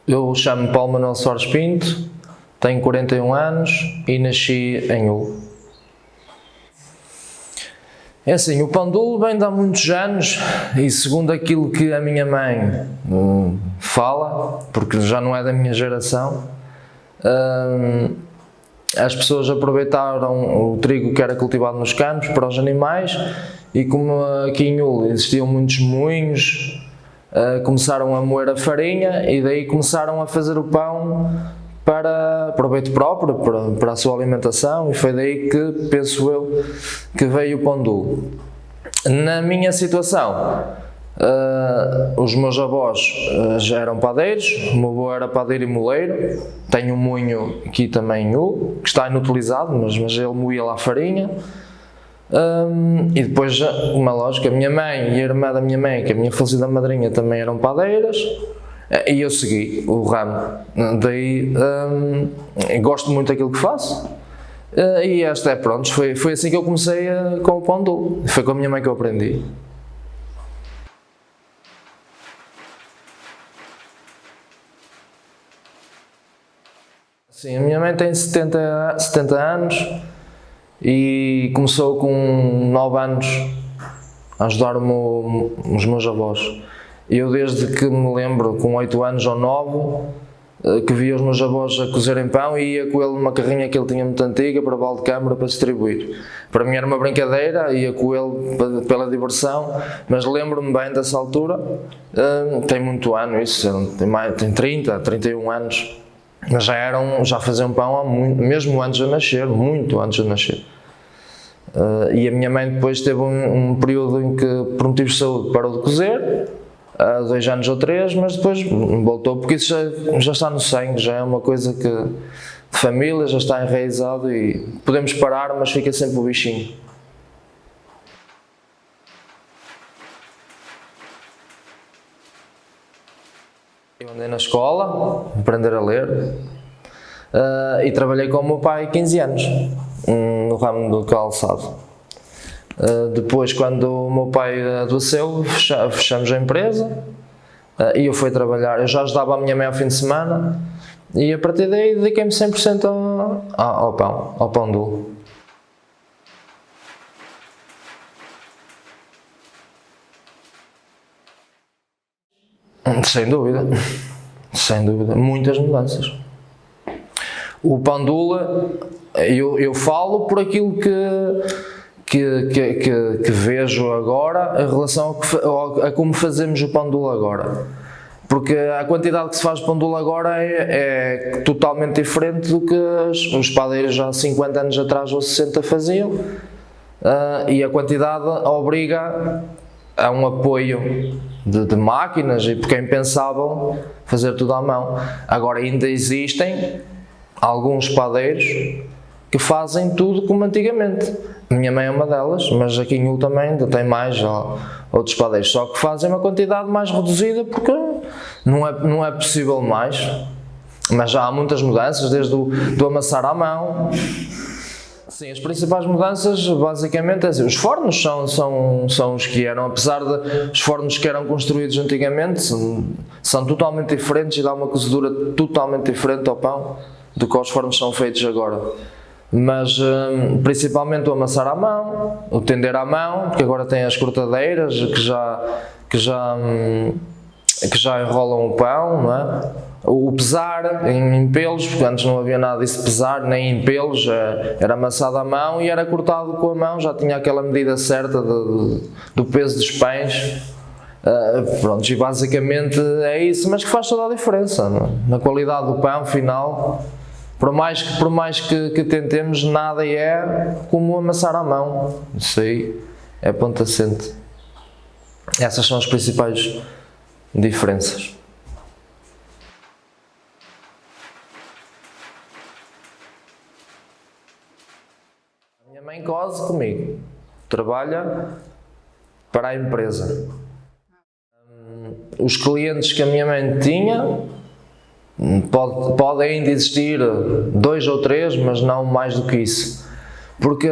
Eu chamo-me Paulo Manuel Soares Pinto, tenho 41 anos e nasci em Hulo. É assim, o pão de Hulo vem de há muitos anos e segundo aquilo que a minha mãe fala, porque já não é da minha geração, as pessoas aproveitaram o trigo que era cultivado nos campos para os animais e como aqui em Hulo existiam muitos moinhos, começaram a moer a farinha e daí começaram a fazer o pão para proveito próprio, para a sua alimentação, e foi daí que, penso eu, que veio o pão de Hulo. Na minha situação, os meus avós já eram padeiros, o meu avô era padeiro e moleiro, tenho um moinho aqui também em Hulo, que está inutilizado, mas ele moía lá a farinha. E depois, uma lógica, a minha mãe e a irmã da minha mãe, que é a minha falecida madrinha, também eram padeiras, e eu segui o ramo. Daí gosto muito daquilo que faço, e esta é pronto, foi assim que eu comecei com o pão de Hulo, foi com a minha mãe que eu aprendi. Sim, a minha mãe tem 70 anos e começou com 9 anos a ajudar os meus avós. Eu desde que me lembro, com 8 anos ou 9, que via os meus avós a cozerem pão e ia com ele numa carrinha que ele tinha muito antiga para Valdecâmara para distribuir. Para mim era uma brincadeira, ia com ele pela diversão, mas lembro-me bem dessa altura, tem muito ano isso, tem 30, 31 anos, mas já faziam pão há muito, mesmo antes de eu nascer, muito antes de eu nascer. E a minha mãe depois teve um período em que, por motivos de saúde, parou de cozer, há 2 anos ou 3, mas depois voltou, porque isso já está no sangue, já é uma coisa que de família, já está enraizado e podemos parar, mas fica sempre o bichinho. Eu andei na escola, aprender a ler, e trabalhei com o meu pai 15 anos, no ramo do calçado. Depois, quando o meu pai adoeceu, fechamos a empresa e eu fui trabalhar. Eu já ajudava a minha mãe ao fim de semana e a partir daí dediquei-me 100% ao pão de Hulo. Sem dúvida, muitas mudanças. O pão de Hulo, eu falo por aquilo que vejo agora em relação a como fazemos o pão de Hulo agora. Porque a quantidade que se faz de pão de Hulo agora é totalmente diferente do que os padeiros já há 50 anos atrás ou 60 faziam, e a quantidade obriga a um apoio de máquinas e porque é impensável fazer tudo à mão. Agora ainda existem alguns padeiros que fazem tudo como antigamente. A minha mãe é uma delas, mas aqui em Hulo também ainda tem mais outros padeiros, só que fazem uma quantidade mais reduzida porque não é possível mais. Mas já há muitas mudanças, desde do amassar à mão. Sim, as principais mudanças basicamente é assim, os fornos são os que eram, apesar de os fornos que eram construídos antigamente são totalmente diferentes e dá uma cozedura totalmente diferente ao pão do que os fornos são feitos agora. Mas principalmente o amassar à mão, o tender à mão, porque agora tem as cortadeiras que já enrolam o pão, não é? O pesar em pelos, porque antes não havia nada disso de pesar, nem em pelos, era amassado à mão e era cortado com a mão, já tinha aquela medida certa do peso dos pães. Pronto, e basicamente é isso, mas que faz toda a diferença, não é? Na qualidade do pão final. Por mais que tentemos, nada é como amassar à mão. Isso aí é ponto assente. Essas são as principais diferenças. A minha mãe cose comigo. Trabalha para a empresa. Os clientes que a minha mãe tinha, pode ainda existir 2 ou 3, mas não mais do que isso, porque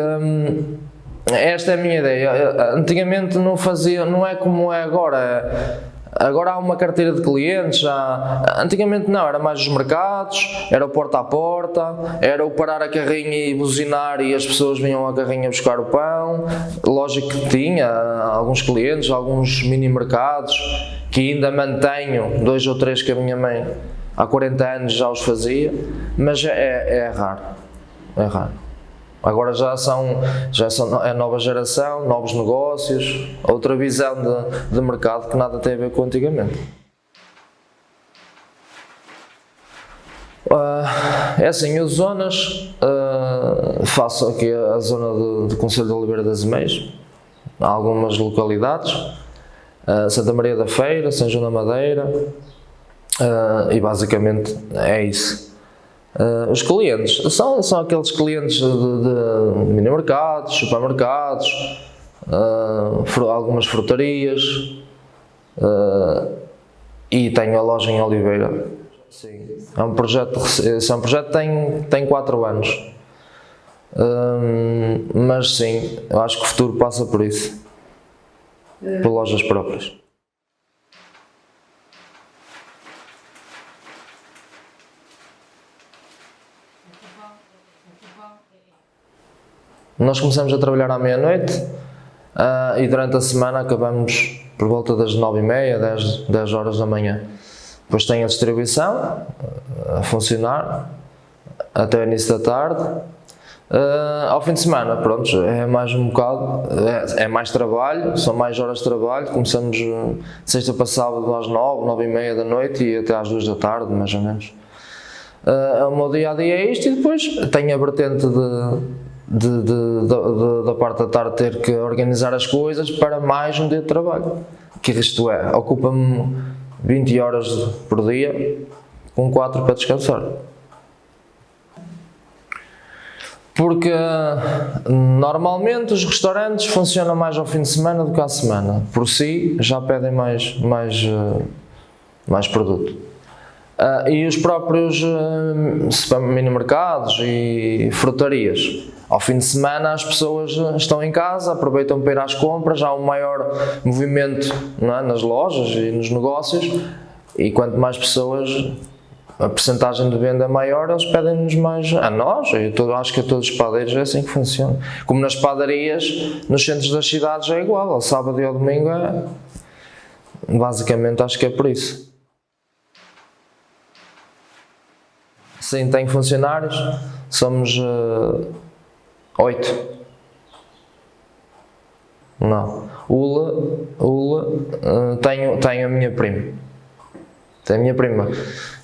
esta é a minha ideia. Antigamente não é como é agora. Agora há uma carteira de clientes, antigamente não, era mais os mercados, era o porta a porta, era o parar a carrinha e buzinar e as pessoas vinham à carrinha buscar o pão. Lógico que tinha alguns clientes, alguns mini mercados, que ainda mantenho, 2 ou 3 que a minha mãe há 40 anos já os fazia, mas é raro, é raro. Agora já são a nova geração, novos negócios, outra visão de mercado que nada tem a ver com antigamente. É assim, eu zonas, faço aqui a zona do Concelho de Oliveira das Meias, algumas localidades, Santa Maria da Feira, São João da Madeira, e basicamente é isso. Os clientes são aqueles clientes de mini-mercados, supermercados, algumas frutarias, e tenho a loja em Oliveira. Sim. É um projeto que tem 4 anos, mas sim, eu acho que o futuro passa por isso, por lojas próprias. Nós começamos a trabalhar à meia-noite e durante a semana acabamos por volta das 9h30, 10 horas da manhã. Depois tem a distribuição a funcionar até o início da tarde. Ao fim de semana, pronto, é mais um bocado, é mais trabalho, são mais horas de trabalho. Começamos de sexta para sábado às 9h30 da noite e até às 2 da tarde, mais ou menos. O meu dia-a-dia é isto, e depois tenho a vertente da parte da tarde ter que organizar as coisas para mais um dia de trabalho, que isto ocupa-me 20 horas por dia, com 4 para descansar. Porque normalmente os restaurantes funcionam mais ao fim de semana do que à semana, por si já pedem mais produto. E os próprios mini-mercados e frutarias, ao fim de semana as pessoas estão em casa, aproveitam para ir às compras, há um maior movimento, não é, nas lojas e nos negócios, e quanto mais pessoas, a percentagem de venda é maior, eles pedem-nos mais a nós. Eu acho que a todos os padeiros é assim que funciona. Como nas padarias, nos centros das cidades é igual, ao sábado e ao domingo basicamente acho que é por isso. Sim, tenho funcionários, somos 8. Não. Tenho a minha prima. Tenho a minha prima,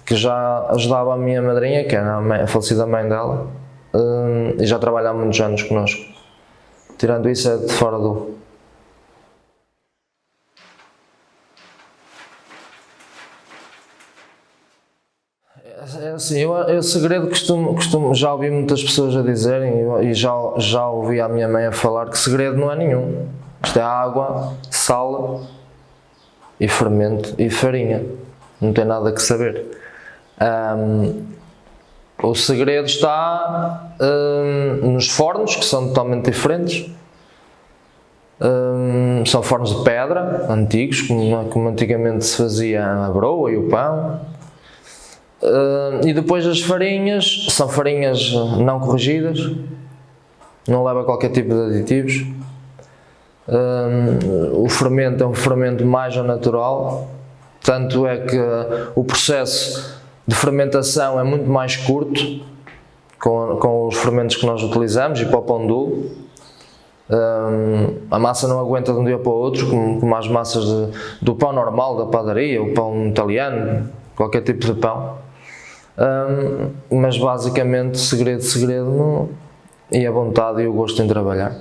que já ajudava a minha madrinha, que era a falecida mãe dela, e já trabalha há muitos anos connosco. Tirando isso, é de fora do... É assim, o segredo já ouvi muitas pessoas a dizerem e já ouvi a minha mãe a falar que segredo não é nenhum. Isto é água, sal e fermento e farinha. Não tem nada que saber. O segredo está nos fornos, que são totalmente diferentes. São fornos de pedra, antigos, como antigamente se fazia a broa e o pão. E depois as farinhas, são farinhas não corrigidas, não leva qualquer tipo de aditivos. O fermento é um fermento mais ao natural, tanto é que o processo de fermentação é muito mais curto com os fermentos que nós utilizamos, e para o pão duro. A massa não aguenta de um dia para o outro, como as massas do pão normal, da padaria, o pão italiano, qualquer tipo de pão. Mas basicamente segredo e a vontade e o gosto em trabalhar.